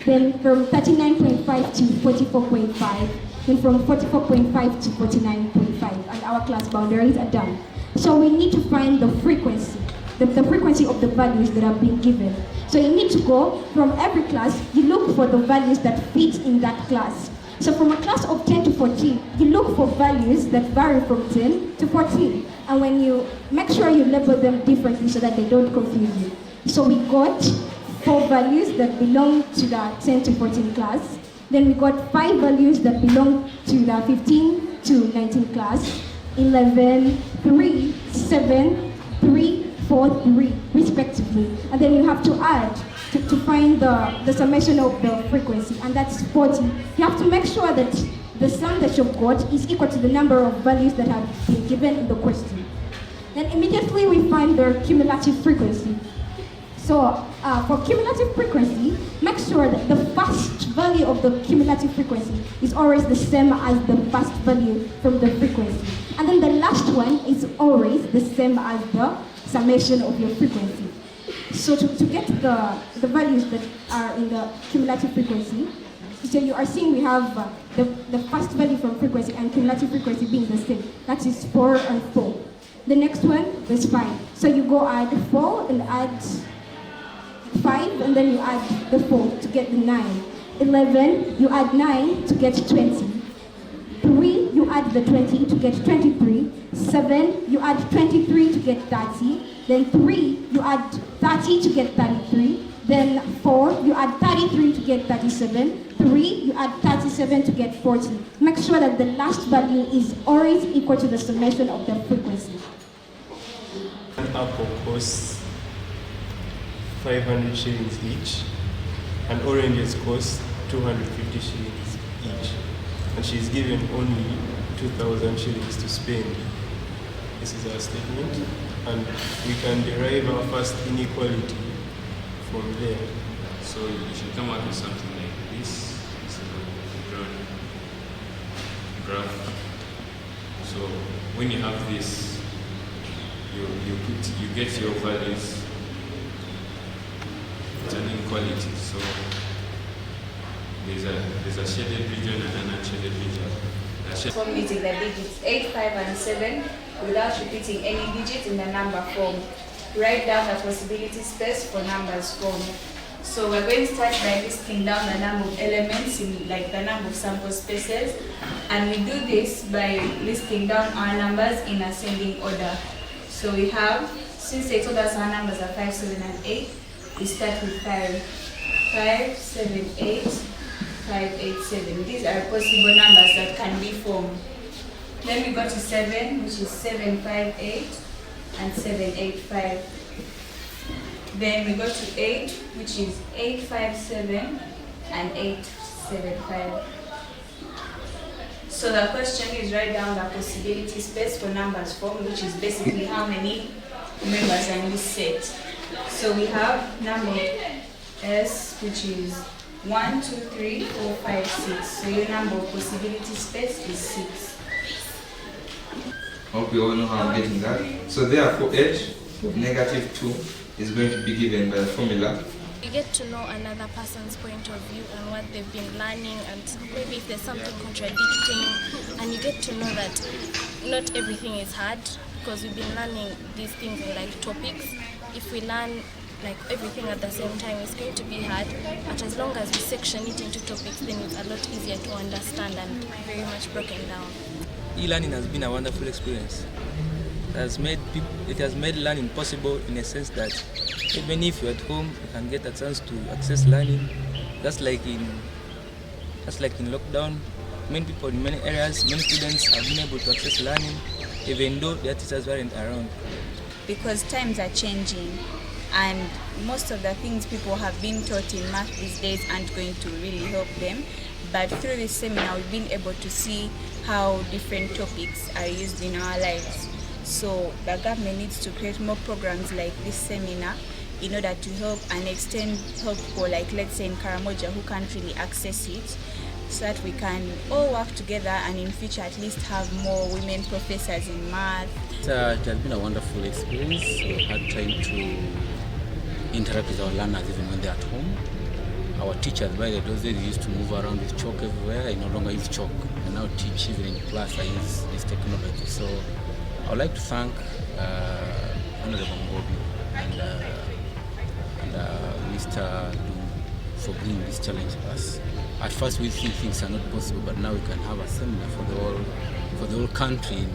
then from 39.5 to 44.5, then from 44.5 to 49.5, and our class boundaries are done. So we need to find the frequency, the frequency of the values that are being given. So you need to go from every class, you look for the values that fit in that class. So from a class of 10 to 14, you look for values that vary from 10 to 14. And when you make sure you label them differently so that they don't confuse you. So we got 4 values that belong to the 10 to 14 class. Then we got 5 values that belong to the 15 to 19 class. 11, 3, 7, 3, 4, 3, respectively. And then you have to add to find the summation of the frequency, and that's 40. You have to make sure that the sum that you've got is equal to the number of values that have been given in the question. Then immediately we find the cumulative frequency. So for cumulative frequency, make sure that the first value of the cumulative frequency is always the same as the first value from the frequency. And then the last one is always the same as the summation of your frequency. So to get the values that are in the cumulative frequency, so you are seeing we have the first value from frequency and cumulative frequency being the same. That is 4 and 4. The next one is 5. So you go add 4 and add 5, and then you add the 4 to get the 9. 11, you add 9 to get 20. 3, you add the 20 to get 23. 7, you add 23 to get 30. Then 3, you add 30 to get 33. Then 4, you add 33 to get 37. 3, you add 37 to get 40. Make sure that the last value is always equal to the summation of the frequency. An apple costs 500 shillings each, and oranges cost 250 shillings each. And she's given only 2,000 shillings to spend. This is our statement, and we can derive our first inequality from there. So you should come up with something like this. This is a drawn graph. So when you have this, you get your values. It's an inequality. So there's a shaded region and an unshaded region. Form using the digits 8, 5, and 7 without repeating any digit in the number form. Write down the possibility space for numbers form. So we're going to start by listing down the number of elements in like the number of sample spaces, and we do this by listing down our numbers in ascending order. So we have, since they told us our numbers are 5, 7, and 8, we start with 5. 5, 7, 8, 5, 8, 7. These are possible numbers that can be formed. Then we go to 7, which is 7, 5, 8, and 7, 8, 5. Then we go to 8, which is 8, 5, 7, and 8, 7, 5. So the question is write down the possibility space for numbers formed, which is basically how many members are in this set. So we have number S, which is 1, 2, 3, 4, 5, 6. So your number of possibility space is 6. Hope you all know how I'm getting that. So therefore h, -2 is going to be given by the formula. You get to know another person's point of view and what they've been learning, and maybe if there's something contradicting, and you get to know that not everything is hard, because we've been learning these things in like topics. If we learn like everything at the same time, it's going to be hard, but as long as we section it into topics, then it's a lot easier to understand and very much broken down. E-learning has been a wonderful experience. It has made learning possible in a sense that even if you're at home, you can get a chance to access learning. Just like in lockdown, many people in many areas, many students have been able to access learning, even though their teachers weren't around. Because times are changing, and most of the things people have been taught in math these days aren't going to really help them. But through this seminar, we've been able to see how different topics are used in our lives. So the government needs to create more programs like this seminar in order to help and extend help for, like, let's say in Karamoja, who can't really access it, so that we can all work together and in future at least have more women professors in math. It has been a wonderful experience. We had time to interact with our learners even when they're at home. our teachers, by those days, they used to move around with chalk everywhere. I no longer use chalk. I now teach even in class. I use this technology. So I would like to thank Honorable Ngobi and Mr. Du for bringing this challenge to us. At first, we think things are not possible, but now we can have a seminar for the whole country.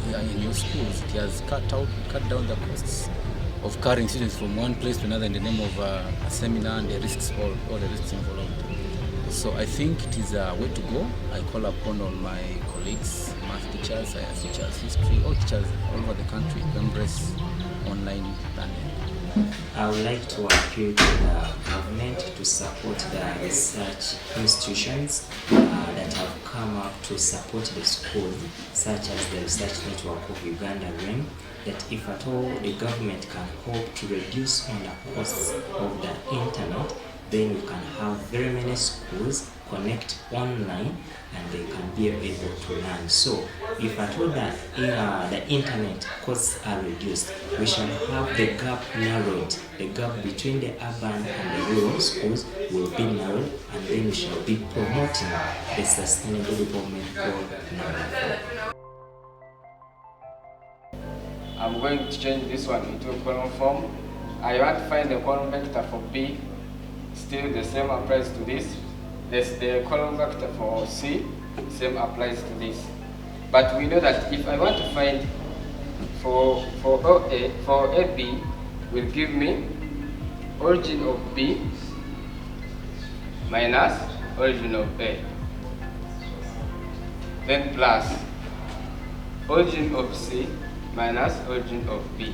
In your schools, it has cut down the costs of carrying students from one place to another in the name of a seminar and the risks, all the risks involved. So I think it is a way to go. I call upon all my colleagues, math teachers, science teachers, history, all teachers all over the country to embrace online learning. I would like to appeal to the government to support the research institutions that have come up to support the schools, such as the Research Network of Uganda, REM, that if at all the government can hope to reduce on the costs of the internet, then we can have very many schools connect online and they can be able to learn. So if at all the internet costs are reduced, we shall have the gap narrowed. The gap between the urban and the rural schools will be narrowed, and then we shall be promoting the sustainable development goal number 4. I'm going to change this one into a column form. I want to find the column vector for B. Still the same applies to this. There's the column vector for C, same applies to this. But we know that if I want to find for AB will give me origin of B minus origin of A. Then plus origin of C minus origin of B.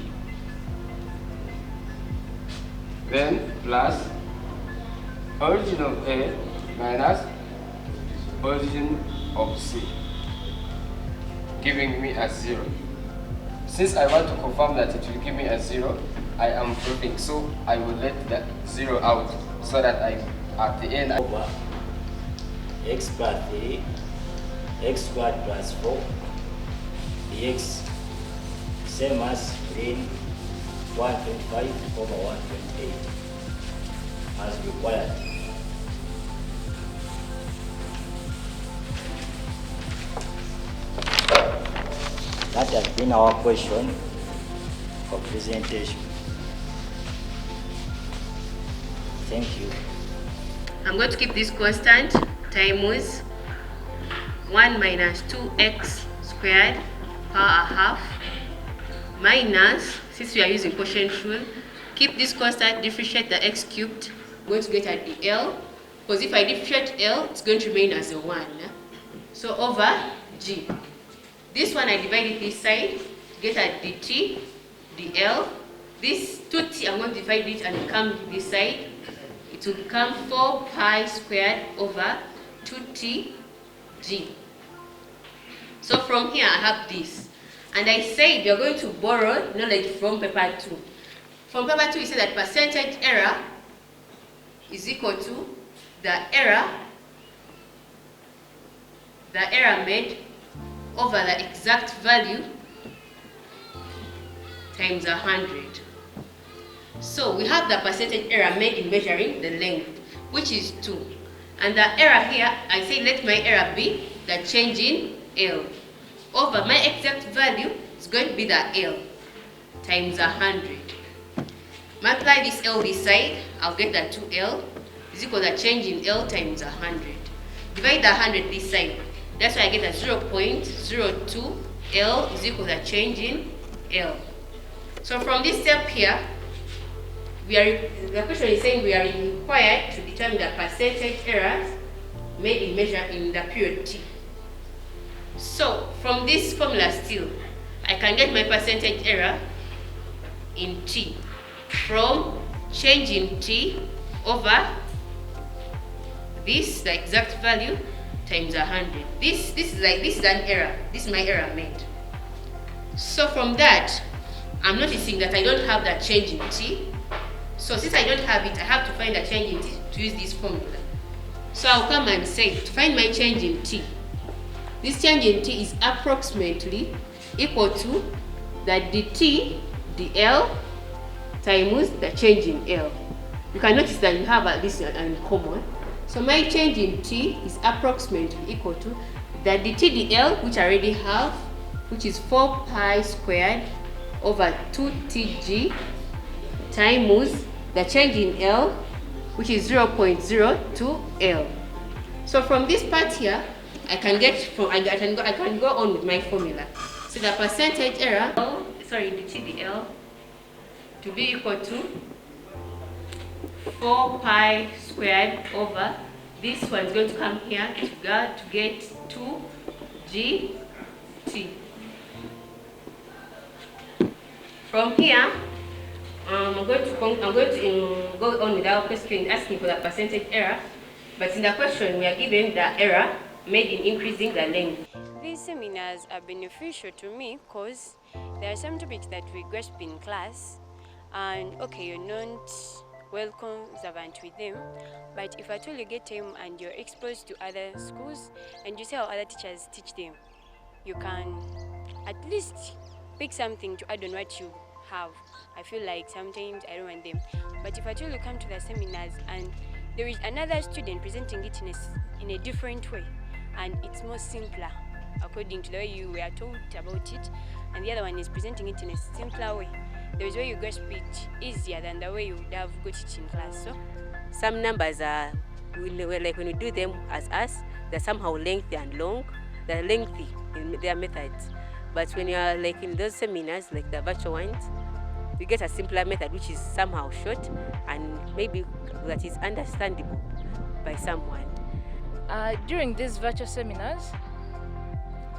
Then plus origin of A minus origin of C, giving me a 0. Since I want to confirm that it will give me a 0, I am proving, so I will let that 0 out so that at the end over x plus 3, x squared plus 4, dx same as 3, 125 over 128 as required. That has been our question for presentation. Thank you. I'm going to keep this constant, times 1 minus 2x squared power half minus, since we are using quotient rule, keep this constant, differentiate the x cubed, I'm going to get at the L, because if I differentiate L, it's going to remain as a 1. So over G. This one I divided this side, get at dt, dl. This 2t, I'm going to divide it and come this side. It will become 4 pi squared over 2t g. So from here I have this. And I said we are going to borrow knowledge from paper 2. From paper 2 we say that percentage error is equal to the error made over the exact value times 100. So we have the percentage error made in measuring the length, which is 2. And the error here, I say let my error be the change in L. Over my exact value is going to be the L times 100. Multiply this L this side, I'll get the 2L is equal to the change in L times 100. Divide the 100 this side. That's why I get a 0.02 L is equal to the change in L. So from this step here, the question is saying we are required to determine the percentage errors made in the period T. So from this formula still, I can get my percentage error in T from change in T over this, the exact value, times 100. This is an error. This is my error made. So from that, I'm noticing that I don't have that change in T. So since I don't have it, I have to find a change in T to use this formula. So I'll come and say, to find my change in T, this change in T is approximately equal to the dt, dl, times the change in L. you can notice that you have at least in common. So my change in t is approximately equal to the dtdl, which I already have, which is 4 pi squared over 2tg times the change in L, which is 0.02 L. So from this part here, I can go on with my formula. So the percentage error, the TDL, to be equal to 4 pi squared over, this one is going to come here to get 2gt. From here, I'm going to go on with our question asking for the percentage error, but in the question we are given the error made in increasing the length. These seminars are beneficial to me because there are some topics that we grasp in class and okay, you're not well observant with them, but if at all you get time and you're exposed to other schools and you see how other teachers teach them, you can at least pick something to add on what you have. I feel like sometimes I don't want them, but if at all you come to the seminars and there is another student presenting it in a different way and it's more simpler according to the way you were taught about it, and the other one is presenting it in a simpler way, there is a way you grasp it easier than the way you would have got it in class. So some numbers are like when we do them as us, they're somehow lengthy and long. They're lengthy in their methods, but when you are like in those seminars, like the virtual ones, you get a simpler method which is somehow short and maybe that is understandable by someone. During these virtual seminars,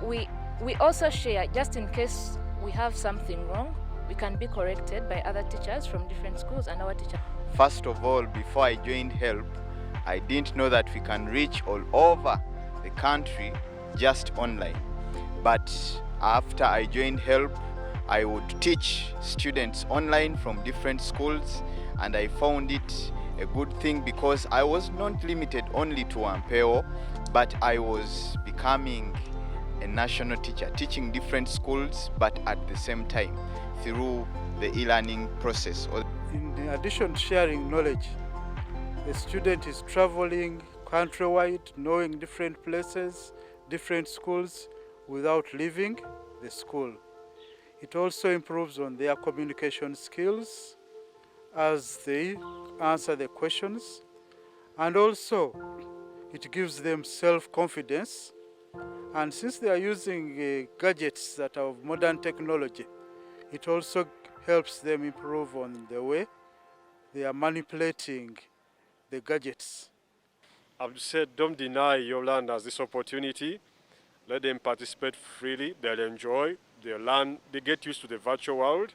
we also share, just in case we have something wrong, we can be corrected by other teachers from different schools and our teacher. First of all, before I joined HELP, I didn't know that we can reach all over the country just online. But after I joined HELP, I would teach students online from different schools, and I found it a good thing because I was not limited only to Ampeo, but I was becoming a national teacher, teaching different schools, but at the same time through the e-learning process. In addition to sharing knowledge, the student is traveling countrywide, knowing different places, different schools without leaving the school. It also improves on their communication skills as they answer the questions, and also it gives them self-confidence. And since they are using gadgets that are of modern technology, it also helps them improve on the way they are manipulating the gadgets. I've said don't deny your learners this opportunity. Let them participate freely, they'll enjoy, they'll learn, they get used to the virtual world.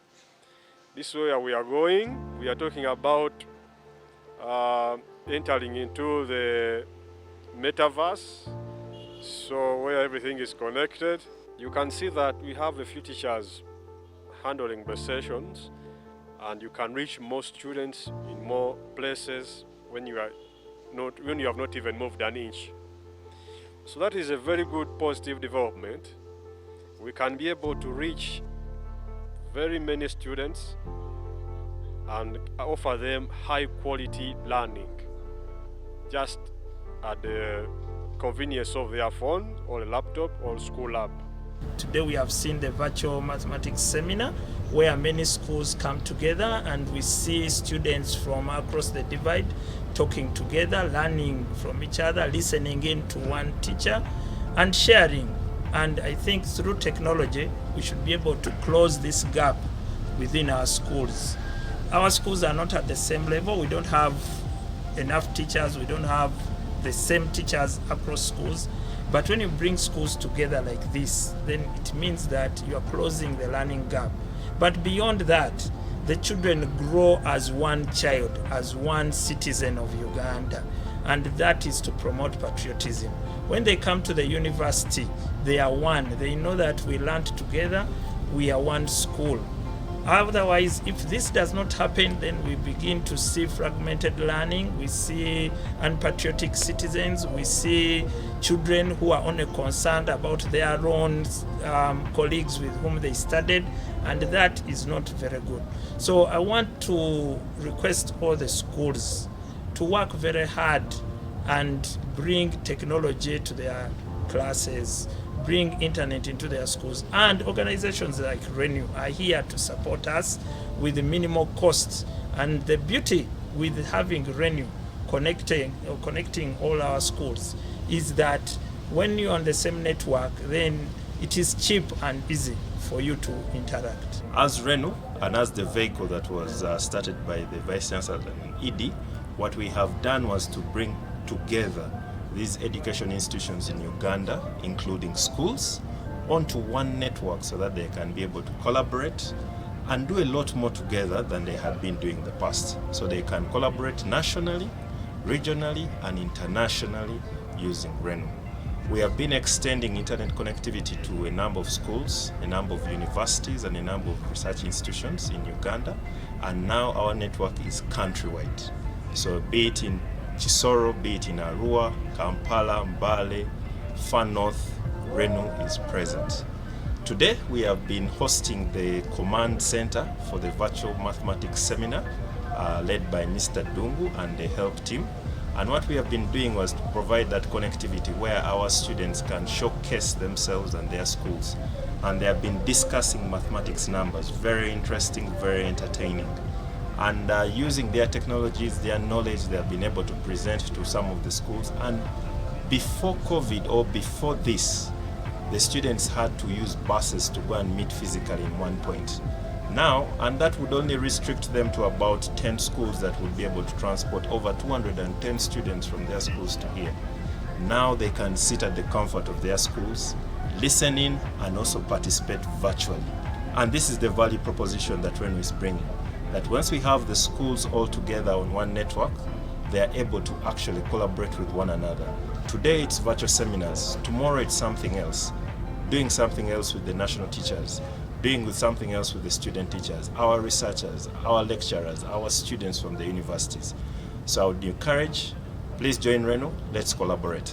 This is where we are going. We are talking about entering into the metaverse, so where everything is connected. You can see that we have a few teachers handling the sessions, and you can reach more students in more places when you have not even moved an inch. So that is a very good positive development. We can be able to reach very many students and offer them high quality learning just at the convenience of their phone or a laptop or school lab. Today we have seen the virtual mathematics seminar where many schools come together, and we see students from across the divide talking together, learning from each other, listening in to one teacher and sharing. And I think through technology we should be able to close this gap within our schools. Our schools are not at the same level. We don't have enough teachers, we don't have the same teachers across schools. But when you bring schools together like this, then it means that you are closing the learning gap. But beyond that, the children grow as one child, as one citizen of Uganda, and that is to promote patriotism. When they come to the university, they are one. They know that we learned together, we are one school. Otherwise, if this does not happen, then we begin to see fragmented learning, we see unpatriotic citizens, we see children who are only concerned about their own colleagues with whom they studied, and that is not very good. So I want to request all the schools to work very hard and bring technology to their classes, bring internet into their schools, and organizations like Renew are here to support us with minimal costs. And the beauty with having Renew connecting all our schools is that when you're on the same network, then it is cheap and easy for you to interact. As Renew and as the vehicle that was started by the Vice Chancellor and ED, what we have done was to bring together these education institutions in Uganda, including schools, onto one network so that they can be able to collaborate and do a lot more together than they had been doing in the past. So they can collaborate nationally, regionally, and internationally using Renew. We have been extending internet connectivity to a number of schools, a number of universities, and a number of research institutions in Uganda, and now our network is countrywide. So be it in Chisoro, be it in Arua, Kampala, Mbale, Far North, Renew is present. Today we have been hosting the command center for the virtual mathematics seminar led by Mr. Dungu and the help team. And what we have been doing was to provide that connectivity where our students can showcase themselves and their schools. And they have been discussing mathematics numbers, very interesting, very entertaining. And using their technologies, their knowledge, they have been able to present to some of the schools. And before COVID or before this, the students had to use buses to go and meet physically in one point. Now, and that would only restrict them to about 10 schools that would be able to transport over 210 students from their schools to here. Now they can sit at the comfort of their schools, listen in, and also participate virtually. And this is the value proposition that Renew is bringing. That once we have the schools all together on one network, they are able to actually collaborate with one another. Today it's virtual seminars, tomorrow it's something else. Doing something else with the national teachers, doing with something else with the student teachers, our researchers, our lecturers, our students from the universities. So I would encourage, please join Renew, let's collaborate.